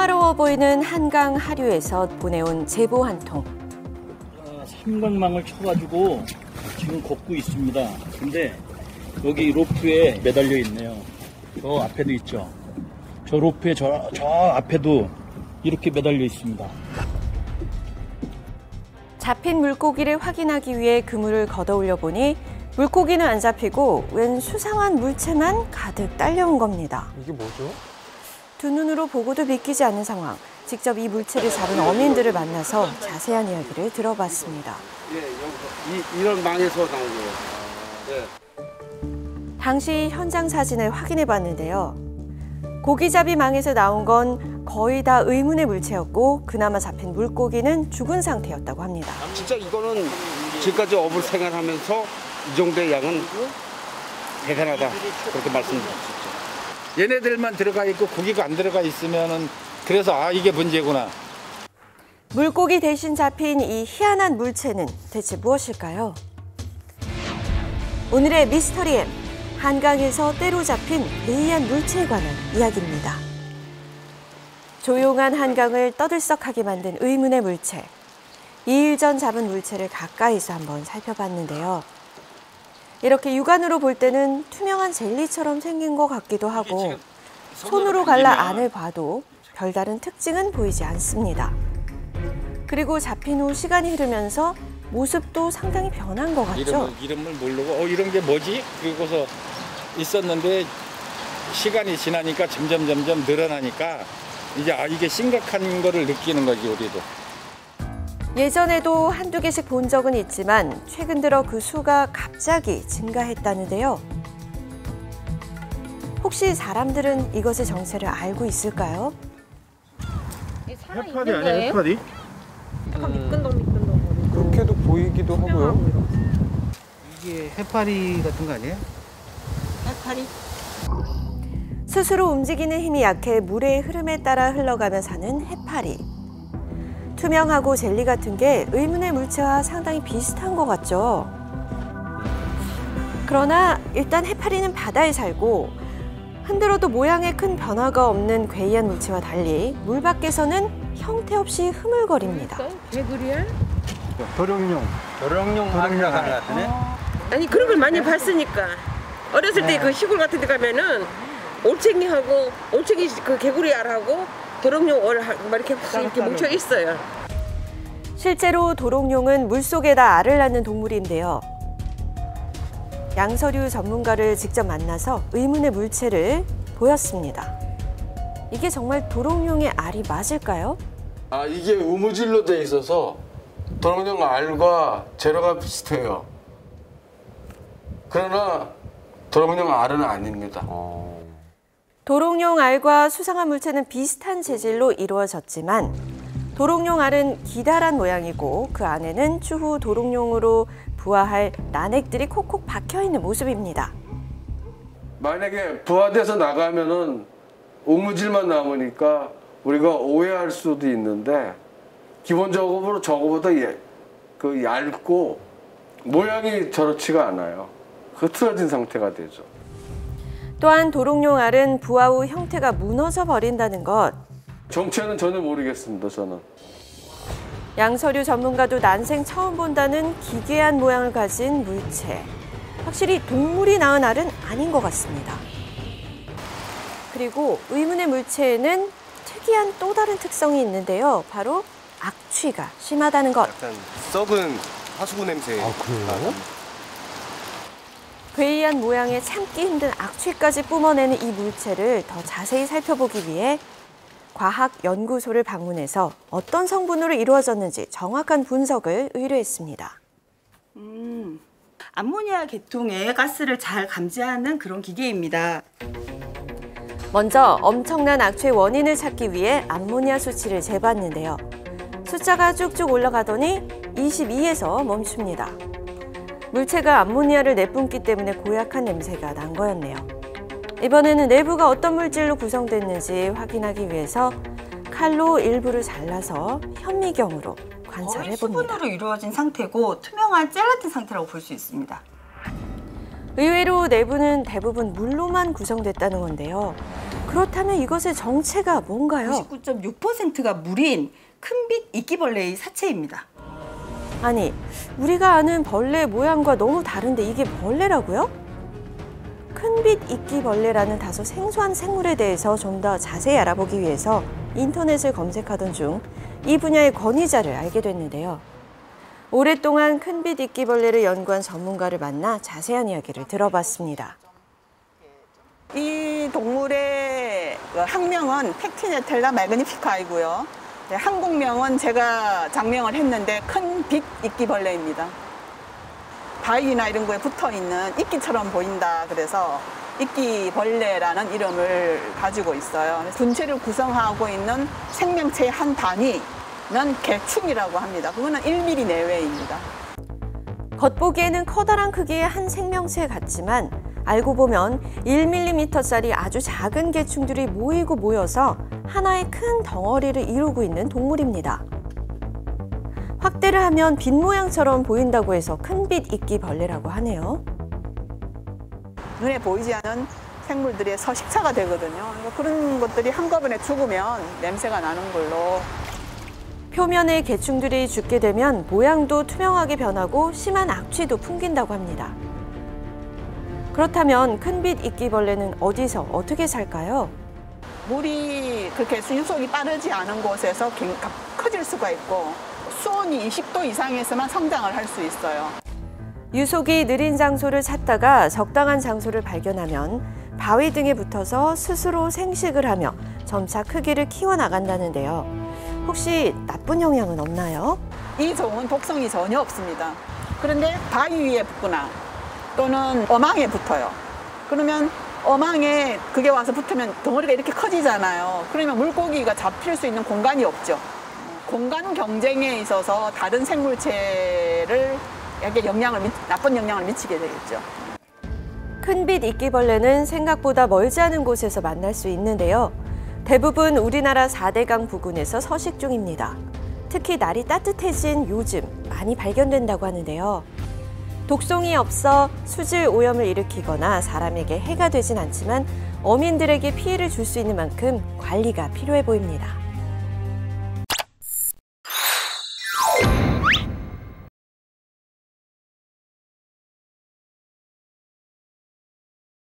평화로워 보이는 한강 하류에서 보내온 제보 한 통. 삼각망을 쳐가지고 지금 걷고 있습니다. 근데 여기 로프에 매달려 있네요. 저 앞에도 있죠. 저 로프에 저 앞에도 이렇게 매달려 있습니다. 잡힌 물고기를 확인하기 위해 그물을 걷어올려 보니 물고기는 안 잡히고 웬 수상한 물체만 가득 딸려온 겁니다. 이게 뭐죠? 두 눈으로 보고도 믿기지 않는 상황. 직접 이 물체를 잡은 어민들을 만나서 자세한 이야기를 들어봤습니다. 예, 이런 망에서 나온 거예요. 네. 당시 현장 사진을 확인해 봤는데요. 고기잡이 망에서 나온 건 거의 다 의문의 물체였고 그나마 잡힌 물고기는 죽은 상태였다고 합니다. 진짜 이거는 지금까지 어물 생활하면서 이 정도의 양은 대단하다 그렇게 말씀드렸죠. 얘네들만 들어가 있고 고기가 안 들어가 있으면은 그래서 이게 문제구나. 물고기 대신 잡힌 이 희한한 물체는 대체 무엇일까요? 오늘의 미스터리 M, 한강에서 때로 잡힌 괴이한 물체에 관한 이야기입니다. 조용한 한강을 떠들썩하게 만든 의문의 물체. 2일 전 잡은 물체를 가까이서 한번 살펴봤는데요. 이렇게 육안으로 볼 때는 투명한 젤리처럼 생긴 것 같기도 하고 손으로 갈라 안을 봐도 별다른 특징은 보이지 않습니다. 그리고 잡힌 후 시간이 흐르면서 모습도 상당히 변한 것 같죠? 이름을 모르고 이런 게 뭐지? 그러고서 있었는데 시간이 지나니까 점점 늘어나니까 이제 이게 심각한 거를 느끼는 거지 우리도. 예전에도 한두 개씩 본 적은 있지만 최근 들어 그 수가 갑자기 증가했다는데요. 혹시 사람들은 이것의 정체를 알고 있을까요? 해파리 아니야 해파리? 약간 미끈덩미끈덩. 그렇게도 보이기도 하고요. 이게 해파리 같은 거 아니에요? 해파리? 스스로 움직이는 힘이 약해 물의 흐름에 따라 흘러가며 사는 해파리. 투명하고 젤리 같은 게 의문의 물체와 상당히 비슷한 것 같죠? 그러나 일단 해파리는 바다에 살고 흔들어도 모양에 큰 변화가 없는 괴이한 물체와 달리 물 밖에서는 형태 없이 흐물거립니다. 개구리알? 도룡뇽 하는 것 같으네. 아니 그런 걸 많이 봤으니까 어렸을 때 그 시골 같은 데 가면은 올챙이하고 올챙이 그 개구리알하고 도롱뇽 막 이렇게 뭉쳐 있어요. 실제로 도롱뇽은 물속에다 알을 낳는 동물인데요. 양서류 전문가를 직접 만나서 의문의 물체를 보였습니다. 이게 정말 도롱뇽의 알이 맞을까요? 이게 우무질로 돼 있어서 도롱뇽 알과 재료가 비슷해요. 그러나 도롱뇽 알은 아닙니다. 도롱뇽 알과 수상한 물체는 비슷한 재질로 이루어졌지만 도롱뇽 알은 기다란 모양이고 그 안에는 추후 도롱뇽으로 부화할 난액들이 콕콕 박혀있는 모습입니다. 만약에 부화돼서 나가면은 우무질만 남으니까 우리가 오해할 수도 있는데 기본적으로 저거보다 얇고 모양이 저렇지가 않아요. 흐트러진 상태가 되죠. 또한 도롱뇽 알은 부화 후 형태가 무너져 버린다는 것. 정체는 전혀 모르겠습니다, 저는. 양서류 전문가도 난생 처음 본다는 기괴한 모양을 가진 물체. 확실히 동물이 낳은 알은 아닌 것 같습니다. 그리고 의문의 물체에는 특이한 또 다른 특성이 있는데요. 바로 악취가 심하다는 것. 약간 썩은 하수구 냄새. 그래요? 괴이한 모양에 참기 힘든 악취까지 뿜어내는 이 물체를 더 자세히 살펴보기 위해 과학연구소를 방문해서 어떤 성분으로 이루어졌는지 정확한 분석을 의뢰했습니다. 암모니아 계통의 가스를 잘 감지하는 그런 기계입니다. 먼저 엄청난 악취의 원인을 찾기 위해 암모니아 수치를 재봤는데요. 숫자가 쭉쭉 올라가더니 22에서 멈춥니다. 물체가 암모니아를 내뿜기 때문에 고약한 냄새가 난 거였네요. 이번에는 내부가 어떤 물질로 구성됐는지 확인하기 위해서 칼로 일부를 잘라서 현미경으로 관찰해 봅니다. 수분으로 이루어진 상태고 투명한 젤라틴 상태라고 볼 수 있습니다. 의외로 내부는 대부분 물로만 구성됐다는 건데요. 그렇다면 이것의 정체가 뭔가요? 99.6%가 물인 큰빛 이끼벌레의 사체입니다. 아니, 우리가 아는 벌레 모양과 너무 다른데 이게 벌레라고요? 큰빛 이끼벌레라는 다소 생소한 생물에 대해서 좀 더 자세히 알아보기 위해서 인터넷을 검색하던 중 이 분야의 권위자를 알게 됐는데요. 오랫동안 큰빛 이끼벌레를 연구한 전문가를 만나 자세한 이야기를 들어봤습니다. 이 동물의 학명은 팩티네텔라 매그니피카이고요. 한국명은 제가 장명을 했는데 큰빛 이끼벌레입니다. 바위나 이런 거에 붙어있는 이끼처럼 보인다 그래서 이끼벌레라는 이름을 가지고 있어요. 분체를 구성하고 있는 생명체의 한 단위는 개충이라고 합니다. 그거는 1mm 내외입니다. 겉보기에는 커다란 크기의 한 생명체 같지만 알고 보면 1mm짜리 아주 작은 개충들이 모이고 모여서 하나의 큰 덩어리를 이루고 있는 동물입니다. 확대를 하면 빛 모양처럼 보인다고 해서 큰빛 이끼벌레라고 하네요. 눈에 보이지 않는 생물들의 서식처가 되거든요. 그런 것들이 한꺼번에 죽으면 냄새가 나는 걸로. 표면의 개충들이 죽게 되면 모양도 투명하게 변하고 심한 악취도 풍긴다고 합니다. 그렇다면 큰빛 이끼벌레는 어디서 어떻게 살까요? 물이 그렇게 유속이 빠르지 않은 곳에서 커질 수가 있고 수온이 20도 이상에서만 성장을 할 수 있어요. 유속이 느린 장소를 찾다가 적당한 장소를 발견하면 바위 등에 붙어서 스스로 생식을 하며 점차 크기를 키워나간다는데요. 혹시 나쁜 영향은 없나요? 이 종은 독성이 전혀 없습니다. 그런데 바위 위에 붙거나 또는 어망에 붙어요. 그러면 어망에 그게 와서 붙으면 덩어리가 이렇게 커지잖아요. 그러면 물고기가 잡힐 수 있는 공간이 없죠. 공간 경쟁에 있어서 다른 생물체를 약간 나쁜 영향을 미치게 되겠죠. 큰빛 이끼벌레는 생각보다 멀지 않은 곳에서 만날 수 있는데요. 대부분 우리나라 4대강 부근에서 서식 중입니다. 특히 날이 따뜻해진 요즘 많이 발견된다고 하는데요. 독성이 없어 수질 오염을 일으키거나 사람에게 해가 되진 않지만 어민들에게 피해를 줄 수 있는 만큼 관리가 필요해 보입니다.